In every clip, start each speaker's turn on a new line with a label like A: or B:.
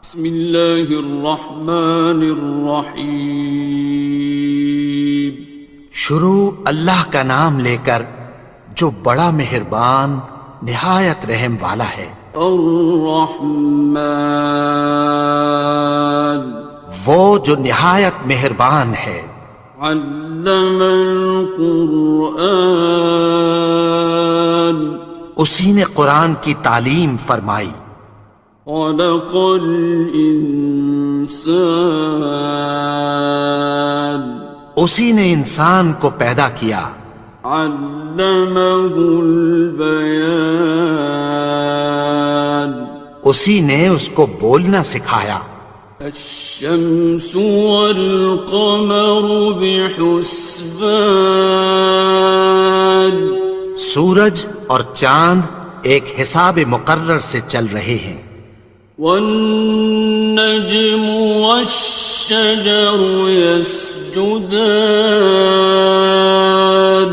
A: بسم اللہ الرحمن الرحیم۔
B: شروع اللہ کا نام لے کر جو بڑا مہربان نہایت رحم والا ہے۔
A: الرحمن،
B: وہ جو نہایت مہربان ہے۔
A: علم القرآن،
B: اسی نے قرآن کی تعلیم فرمائی۔
A: خلق الانسان،
B: اسی نے انسان کو پیدا کیا۔
A: علمہ البیان،
B: اسی نے اس کو بولنا سکھایا۔
A: الشمس والقمر بحسبان،
B: سورج اور چاند ایک حساب مقرر سے چل رہے ہیں۔
A: والنجم والشجر يسجدان،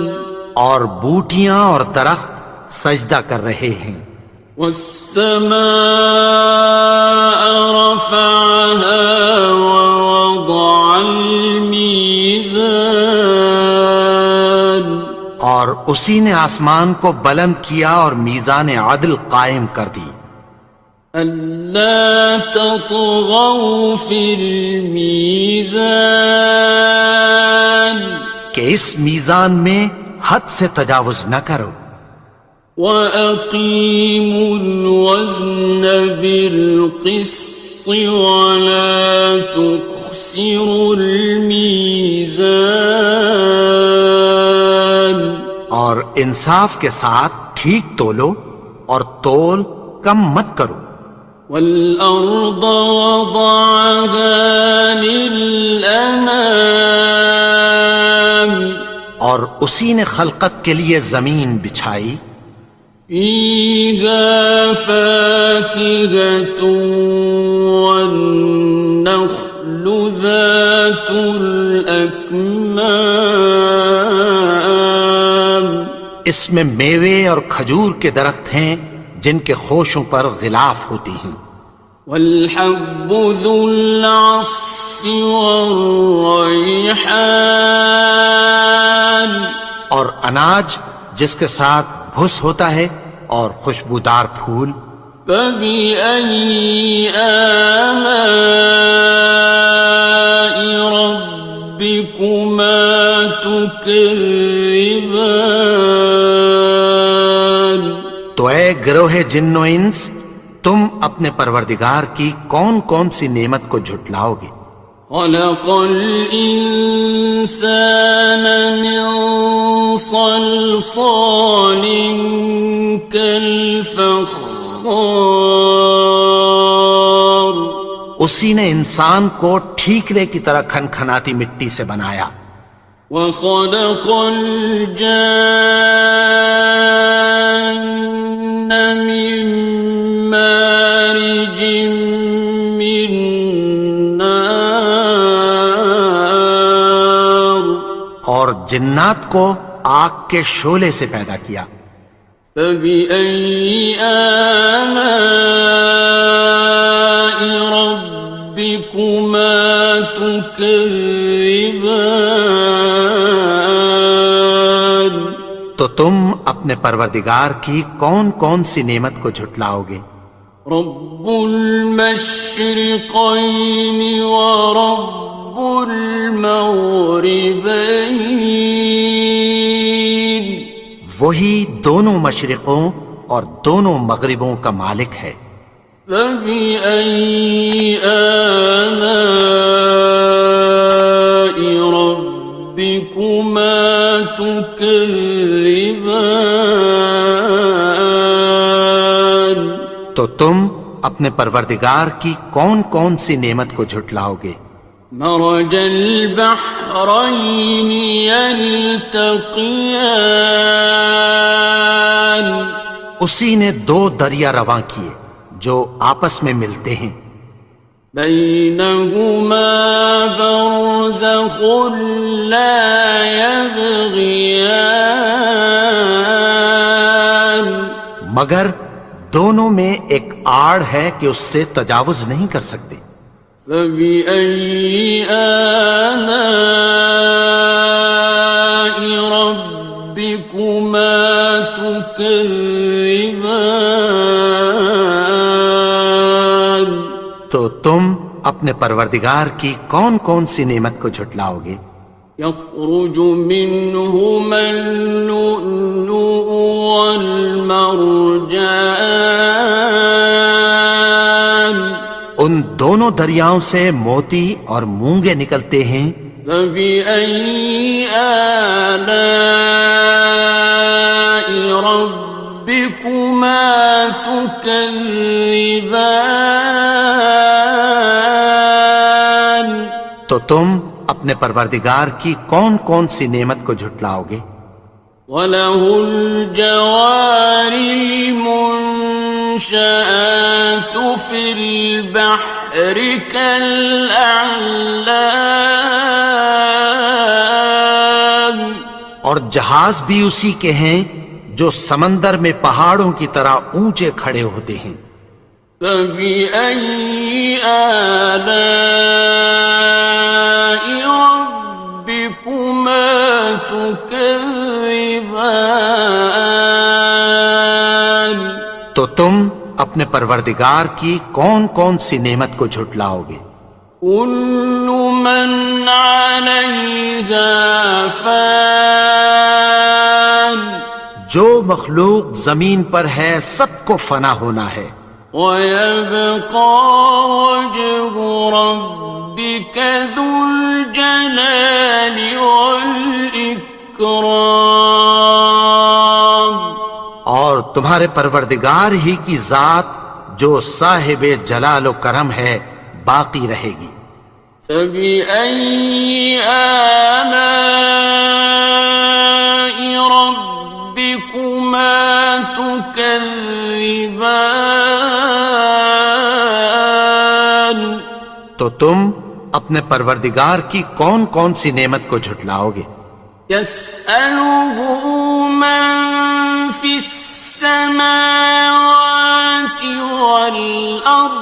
B: اور بوٹیاں اور درخت سجدہ کر رہے ہیں۔
A: والسماء رفعها ووضع الميزان،
B: اور اسی نے آسمان کو بلند کیا اور میزان عدل قائم کر دی۔
A: ألا تطغوا في الميزان،
B: کہ اس میزان میں حد سے تجاوز نہ کرو۔
A: وَأَقِيمُوا الْوَزْنَ بِالْقِسْطِ وَلَا تُخْسِرُوا الْمِيزَانَ،
B: اور انصاف کے ساتھ ٹھیک تولو اور تول کم مت کرو۔
A: وَالْأَرْضَ وَضَعَهَا لِلْأَنَامِ،
B: اور اسی نے خلقت کے لیے زمین بچھائی۔
A: فِيهَا فَاكِهَةٌ وَالنَّخْلُ ذَاتُ الْأَكْمَامِ،
B: اس میں میوے اور کھجور کے درخت ہیں جن کے خوشوں پر غلاف ہوتی ہیں۔
A: وَالْحَبُّ ذُو الْعَصْفِ وَالرَّيْحَانِ،
B: اور اناج جس کے ساتھ بھس ہوتا ہے اور خوشبودار پھول۔
A: فَبِأَيِّ آلَاءِ رَبِّكُمَا تُكَذِّبَانِ،
B: تو اے گروہ جن و انس، تم اپنے پروردگار کی کون کون سی نعمت کو جھٹلاؤ گے؟
A: خَلَقَ الْإِنسَانَ مِنْ صَلْصَالٍ كَالْفَخَّارِ،
B: اسی نے انسان کو ٹھیکرے کی طرح کھنکھناتی مٹی سے بنایا۔
A: وَخَلَقَ الْجَانَّ مِن مَّارِجٍ مِّن نَّارٍ،
B: اور جنات کو آگ کے شعلے سے پیدا کیا۔
A: فَبِأَيِّ آلَاءِ رَبِّكُمَا تُكَذِّبَانِ،
B: تو تم اپنے پروردگار کی کون کون سی نعمت کو جھٹلاؤ گے؟
A: رب المشرقین ورب المغربین،
B: وہی دونوں مشرقوں اور دونوں مغربوں کا مالک ہے۔
A: فَبِأَيِّ آلَاءِ رَبِّكُمَا تُكَذِّبَانِ،
B: تو تم اپنے پروردگار کی کون کون سی نعمت کو جھٹلاؤ گے؟
A: مرج البحرین یلتقیان،
B: اسی نے دو دریا رواں کیے جو آپس میں ملتے ہیں۔
A: بینہما برزخ لا یبغیان،
B: مگر دونوں میں ایک آڑ ہے کہ اس سے تجاوز نہیں کر سکتے۔
A: فبأي آلاء ربكما تكذبان؟
B: تو تم اپنے پروردگار کی کون کون سی نعمت کو جھٹلاؤ گے؟
A: يخرج منهما اللؤلؤ والمرجان
B: ان دونوں دریاؤں سے موتی اور مونگے نکلتے ہیں۔
A: فبأي آلاء ربكما تكذبان؟
B: تو تم اپنے پروردگار کی کون کون سی نعمت کو جھٹلاؤ گے؟
A: وَلَهُ الْجَوَارِ الْمُنشَآتُ فِي الْبَحْرِ كَالْأَعْلَامِ،
B: اور جہاز بھی اسی کے ہیں جو سمندر میں پہاڑوں کی طرح اونچے کھڑے ہوتے ہیں۔
A: فَبِأَيِّ آلَاءِ رَبِّكُمَا تُكَذِّبَانِ؟
B: تو تم اپنے پروردگار کی کون کون سی نعمت کو جھٹلاؤ گے؟
A: كُلُّ مَنْ عَلَيْهَا فَانٍ،
B: جو مخلوق زمین پر ہے سب کو فنا ہونا ہے۔
A: وَيَبْقَى وَجْهُ رَبِّكَ ذُو الْجَلَالِ وَالْإِكْرَامِ،
B: اور تمہارے پروردگار ہی کی ذات جو صاحب جلال و کرم ہے باقی رہے گی۔
A: فَبِأَيِّ آلَاءِ رَبِّكُمَا تُكَذِّبَانِ؟
B: تو تم اپنے پروردگار کی کون کون سی نعمت کو جھٹلاؤ گے؟
A: يَسْأَلُهُ مَن فِي السَّمَاوَاتِ وَالْأَرْضِ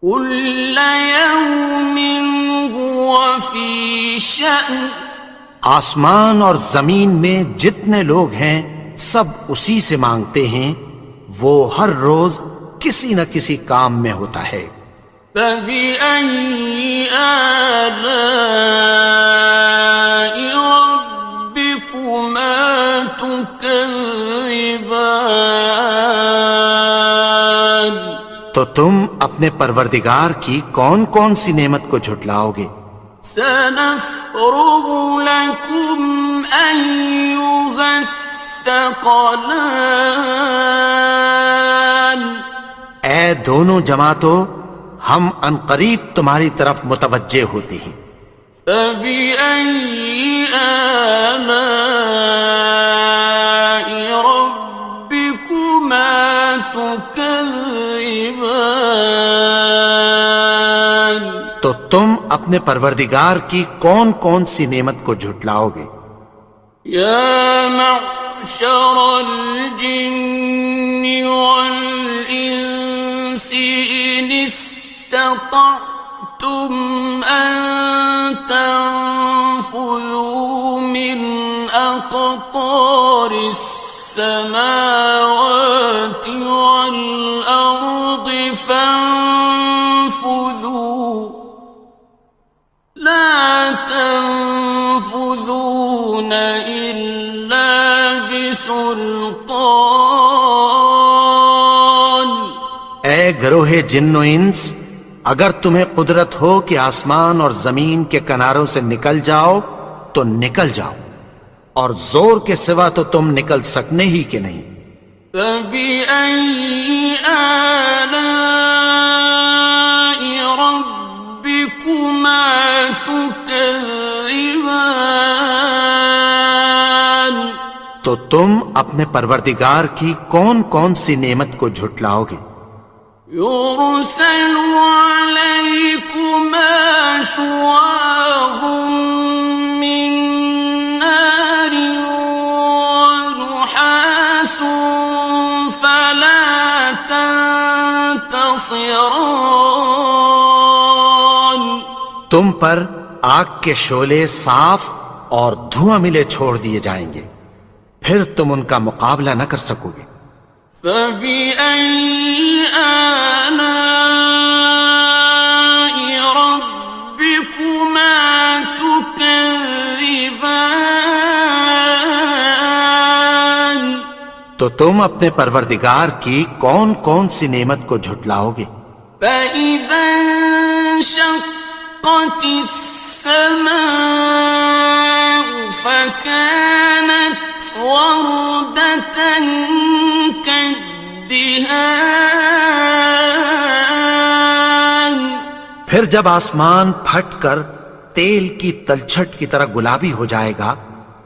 A: كُلَّ يَوْمٍ هُوَ فِي شَأْنٍ،
B: آسمان اور زمین میں جتنے لوگ ہیں سب اسی سے مانگتے ہیں، وہ ہر روز کسی نہ کسی کام میں ہوتا ہے۔
A: فَبِأَيِّ آلَاءِ رَبِّكُمَا تُكَذِّبَانِ؟
B: تو تم اپنے پروردگار کی کون کون سی نعمت کو جھٹلاؤ گے؟
A: سَنَفْرُغُ لَكُمْ أَيُّهَ الثَّقَلَانِ؟
B: اے دونوں جماعتوں، ہم عنقریب تمہاری طرف متوجہ ہوتے ہیں۔
A: فَبِأَيِّ آلَاءِ رَبِّكُمَا تُكَذِّبَانِ؟
B: تو تم اپنے پروردگار کی کون کون سی نعمت کو جھٹلاؤ گے؟
A: يَا مَعْشَرَ الْجِنِّ وَالْإِنسِ إِنِ اسْتَطَعْتُمْ أَن تَنفُذُوا مِنْ أَقْطَارِ السَّمَاوَاتِ وَالْأَرْضِ فَانفُذُوا لَا تَنفُذُونَ إِلَّا بِسُلْطَانٍ۔
B: اے گروہ جن و انس، اگر تمہیں قدرت ہو کہ آسمان اور زمین کے کناروں سے نکل جاؤ تو نکل جاؤ، اور زور کے سوا تو تم نکل سکنے ہی کہ نہیں۔
A: فَبِأَيِّ آلَاءِ رَبِّكُمَا تُكَذِّبَانِ؟
B: تو تم اپنے پروردگار کی کون کون سی نعمت کو جھٹلاؤ گے؟
A: يُرْسَلُ عَلَيْكُمَا شُوَاظٌ مِّن نَّارٍ وَنُحَاسٌ فَلَا خاسران.
B: تم پر آگ کے شعلے صاف اور دھواں ملے چھوڑ دیے جائیں گے، پھر تم ان کا مقابلہ نہ کر سکو گے۔
A: فَبِأَيِّ آلَاءِ رَبِّكُمَا تُكَذِّبَانِ.
B: تو تم اپنے پروردگار کی کون کون سی نعمت کو جھٹلاؤ گے؟
A: فَإِذَا انشَقَّتِ السَّمَاءُ فَكَانَتْ وَرْدَةً كَالدِّهَانِ.
B: پھر جب آسمان پھٹ کر تیل کی تلچھٹ کی طرح گلابی ہو جائے گا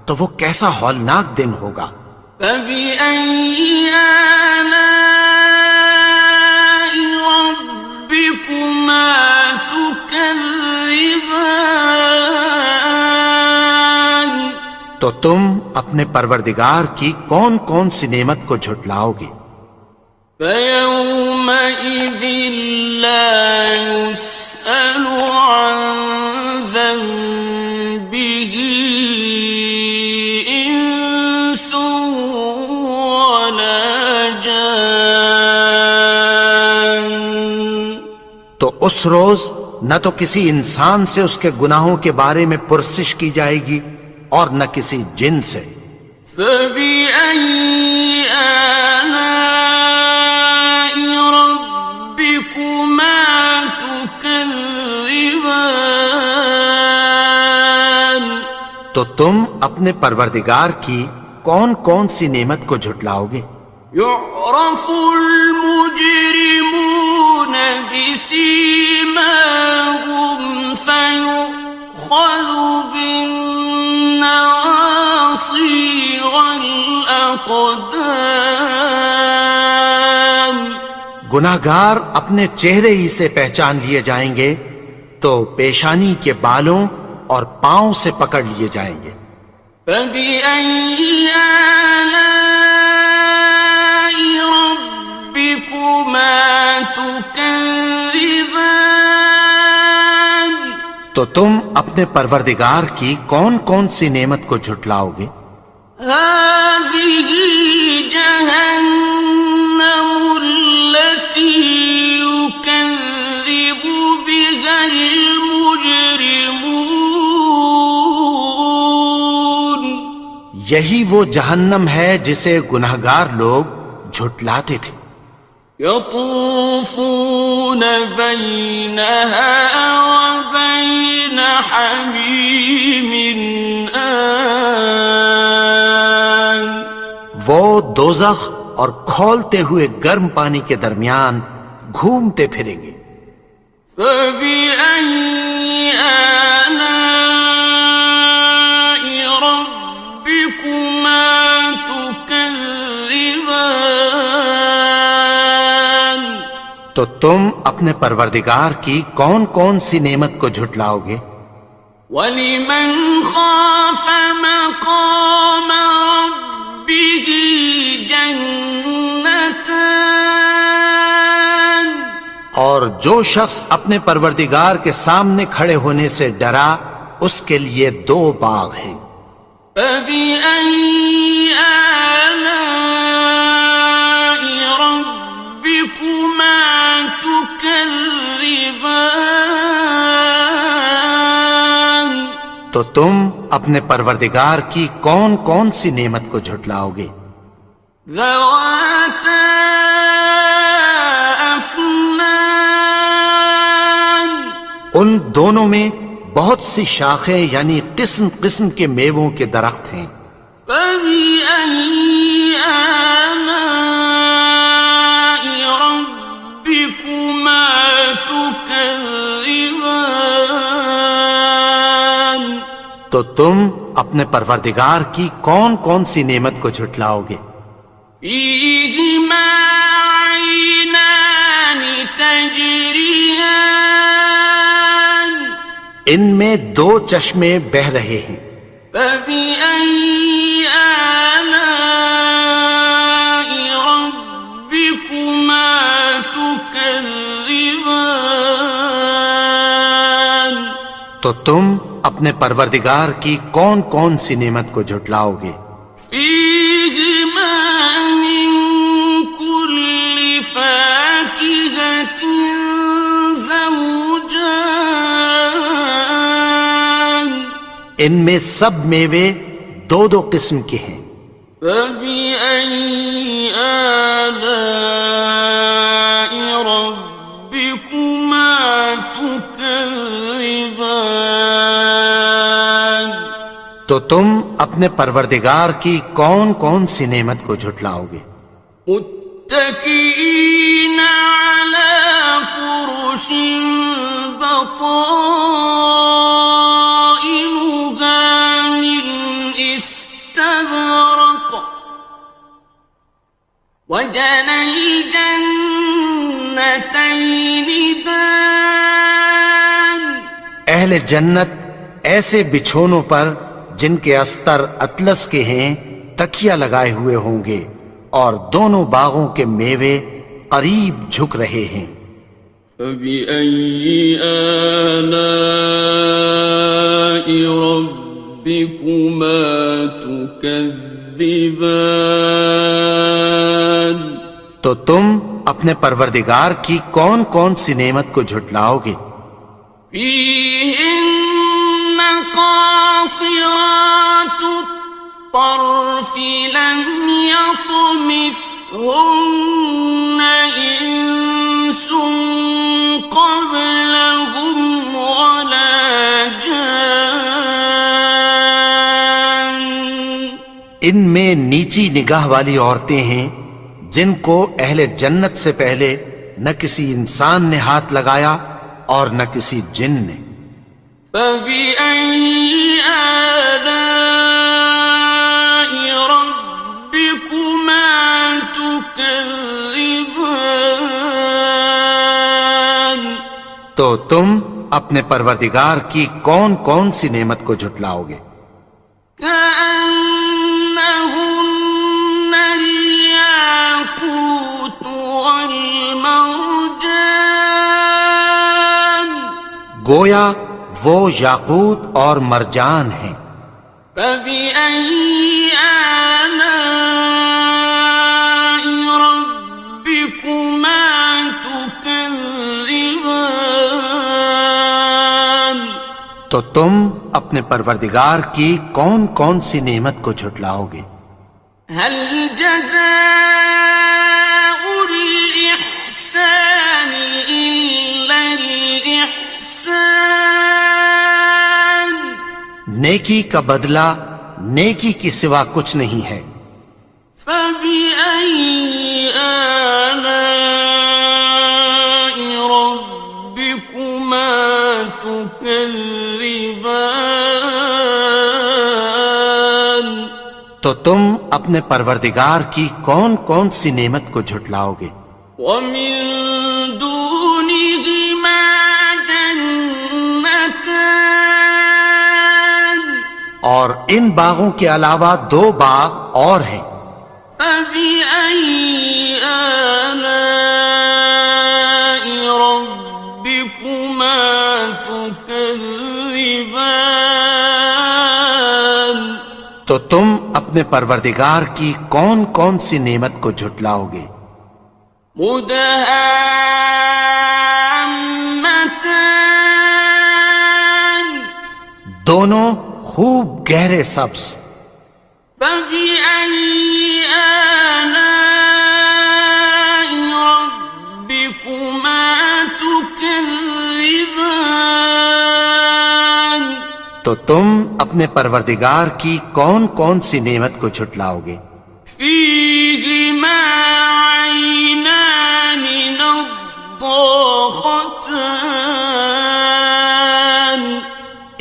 B: تو وہ کیسا ہولناک دن ہوگا۔
A: فَبِأَيِّ آلَاءِ رَبِّكُمَا تُكَذِّبَانِ.
B: تو تم اپنے پروردگار کی کون کون سی نعمت کو جھٹلاؤ گے؟
A: فَيَوْمَئِذٍ لَا يُسْأَلُ عَنْ ذَنبِهِ إِنسٌ وَلَا جَانٌ.
B: تو اس روز نہ تو کسی انسان سے اس کے گناہوں کے بارے میں پرسش کی جائے گی اور نہ کسی جن سے۔
A: فَبِأَيِّ آلَاءِ رَبِّكُمَا تُكَذِّبَانِ.
B: تو تم اپنے پروردگار کی کون کون سی نعمت کو جھٹلاؤ گے؟
A: يُعْرَفُ الْمُجْرِمُونَ بِسِيمَاهُمْ فَيُؤْخَذُ بِالنَّوَاصِي وَالْأَقْدَامِ.
B: گناہگار اپنے چہرے ہی سے پہچان لیے جائیں گے تو پیشانی کے بالوں اور پاؤں سے پکڑ لیے جائیں گے۔
A: فَبِأَيِّ آلَاءِ رَبِّكُمَا تُكَذِّبَانِ.
B: تو تم اپنے پروردگار کی کون کون سی نعمت کو جھٹلاؤ گے؟
A: هَٰذِهِ جَهَنَّمُ الَّتِي يُكَذِّبُ بِهَا الْمُجْرِمُونَ.
B: یہی وہ جہنم ہے جسے گناہگار لوگ جھٹلاتے تھے۔
A: يَطُوفُونَ بَيْنَهَا وَبَيْنَ حَمِيمٍ آنٍ.
B: وہ دوزخ اور کھولتے ہوئے گرم پانی کے درمیان گھومتے پھریں گے۔
A: فَبِأَيِّ آلَاءِ رَبِّكُمَا تُكَذِّبَانِ.
B: تو تم اپنے پروردگار کی کون کون سی نعمت کو جھٹلاؤ گے؟
A: وَلِمَنْ خَافَ مَقَامَ رَبِّهِ جَنَّتَانِ.
B: اور جو شخص اپنے پروردگار کے سامنے کھڑے ہونے سے ڈرا اس کے لیے 2 باغ ہیں۔
A: فَبِأَيِّ آلَاءِ رَبِّكُمَا تُكَذِّبَانِ.
B: تو تم اپنے پروردگار کی کون کون سی نعمت کو جھٹلاؤ گے؟
A: ذَوَاتَا أَفْنَانٍ.
B: ان دونوں میں بہت سی شاخیں یعنی قسم قسم کے میووں کے درخت ہیں۔
A: فَبِأَيِّ آلَاءِ رَبِّكُمَا تُكَذِّبَانِ.
B: تو تم اپنے پروردگار کی کون کون سی نعمت کو جھٹلاؤ گے؟
A: فِيهِمَا عَيْنَانِ تَجْرِيَانِ.
B: ان میں 2 چشمے بہہ رہے ہیں۔
A: فَبِأَيِّ آلَاءِ رَبِّكُمَا تُكَذِّبَانِ. تكذبان
B: تو تم اپنے پروردگار کی کون کون سی نعمت کو جھٹلاؤ گے؟
A: فيهما من كل فاكهة زوجان
B: ان میں سب میوے دو دو قسم کے ہیں۔
A: فبأي آلاء ربكما تكذبان
B: تو تم اپنے پروردگار کی کون کون سی نعمت کو جھٹلاؤ گے؟
A: متكئين على فرش بطائنها من استبرق وجنى الجنتين دان
B: اہل جنت ایسے بچھونوں پر جن کے استر اطلس کے ہیں تکیہ لگائے ہوئے ہوں گے، اور دونوں باغوں کے میوے قریب جھک رہے ہیں۔
A: فبأي آلاء ربكما تكذبان
B: تو تم اپنے پروردگار کی کون کون سی نعمت کو جھٹلاؤ گے؟
A: فيهن قاصرات الطرف لم يطمثهن إنس قبلهم ولا جان
B: ان میں نیچی نگاہ والی عورتیں ہیں جن کو اہل جنت سے پہلے نہ کسی انسان نے ہاتھ لگایا اور نہ کسی جن نے۔
A: فبأي آلاء ربكما تكذبان
B: تو تم اپنے پروردگار کی کون کون سی نعمت کو جھٹلاؤ گے؟
A: كأنهن الياقوت والمرجان
B: گویا وہ یاقوت اور مرجان ہیں۔
A: فبأي آلاء ربكما تكذبان
B: تو تم اپنے پروردگار کی کون کون سی نعمت کو جھٹلاؤ گے؟
A: هل جزاء الإحسان إلا الإحسان
B: نیکی کا بدلہ نیکی کی سوا کچھ نہیں ہے۔
A: فبأي آلاء ربكما تكذبان
B: تو تم اپنے پروردگار کی کون کون سی نعمت کو جھٹلاؤ گے؟
A: ومن دونهما جنتان
B: اور ان باغوں کے علاوہ دو باغ اور ہیں۔
A: فبأي آلاء ربكما تكذبان
B: تو تم اپنے پروردگار کی کون کون سی نعمت کو جھٹلاؤ گے؟
A: مدهامتان
B: دونوں خوب گہرے سبز۔
A: فبأي آلاء ربكما تكذبان
B: تو تم اپنے پروردگار کی کون کون سی نعمت کو جھٹلاؤ گے؟
A: فيهما عينان نضاختان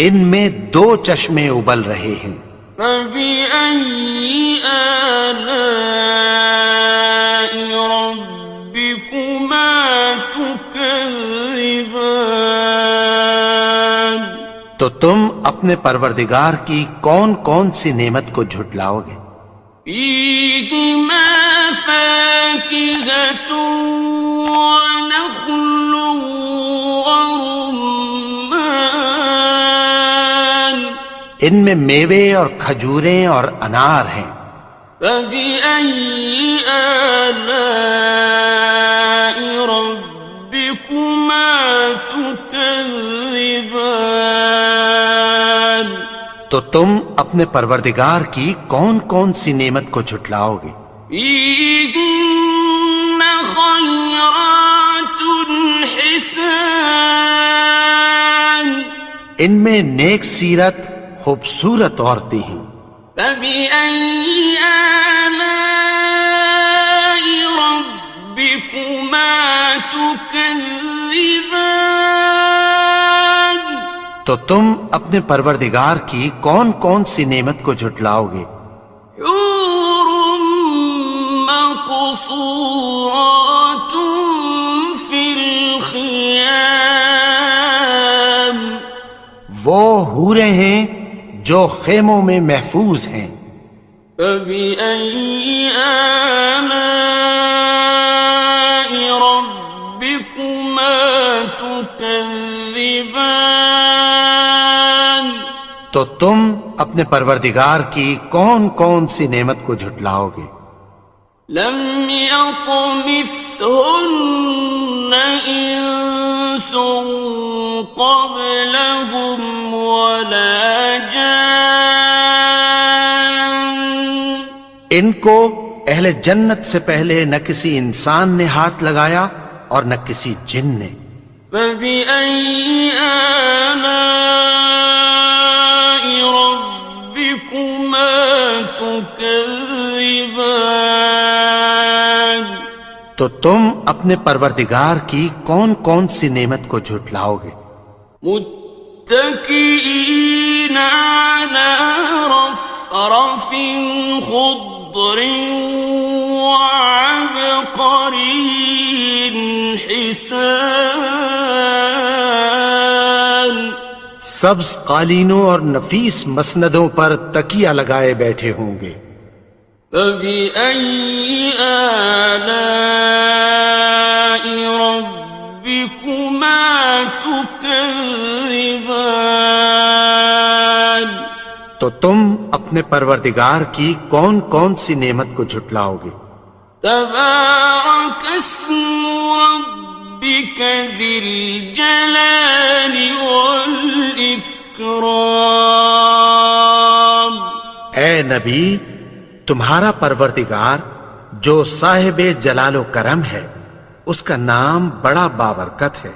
B: ان میں دو چشمے ابل رہے ہیں۔
A: فبأي آلاء ربكما تكذبان
B: تو تم اپنے پروردگار کی کون کون سی نعمت کو جھٹلاؤ گے؟
A: فيهما فاكهة ونخل
B: ان میں میوے اور کھجوریں اور انار ہیں.
A: فبأي آلاء ربكما تكذبان
B: تو تم اپنے پروردگار کی کون کون سی نعمت کو جھٹلاؤ گے؟
A: فيهن خيرات حسان
B: ان میں نیک سیرت خوبصورت عورتیں ہیں.
A: فبأي آلاء ربكما تكذبان
B: تو تم اپنے پروردگار کی کون کون سی نعمت کو جھٹلاؤ گے؟
A: حور مقصورات في الخيام
B: وہ حوریں ہیں جو خیموں میں محفوظ ہیں.
A: فبأي آلاء ربكما تكذبان
B: تو تم اپنے پروردگار کی کون کون سی نعمت کو جھٹلاؤ گے؟
A: لم يطمثهن إنس قبلهم ولا جان
B: ان کو اہل جنت سے پہلے نہ کسی انسان نے ہاتھ لگایا اور نہ کسی جن نے.
A: فبأي آلاء ربكما تكذبان
B: تو تم اپنے پروردگار کی کون کون سی نعمت کو جھٹلاؤ گے؟
A: متكئين على رفرف خضر وعبقري حسان
B: سبز قالینوں اور نفیس مسندوں پر تکیہ لگائے بیٹھے ہوں گے.
A: فبأي آلاء ربكما تكذبان
B: تو تم اپنے پروردگار کی کون کون سی نعمت کو جھٹلاؤ گے؟
A: تبارك اسم ربك ذي الجلال والإكرام
B: اے نبی، تمہارا پروردگار جو صاحب جلال و کرم ہے، اس کا نام بڑا بابرکت ہے.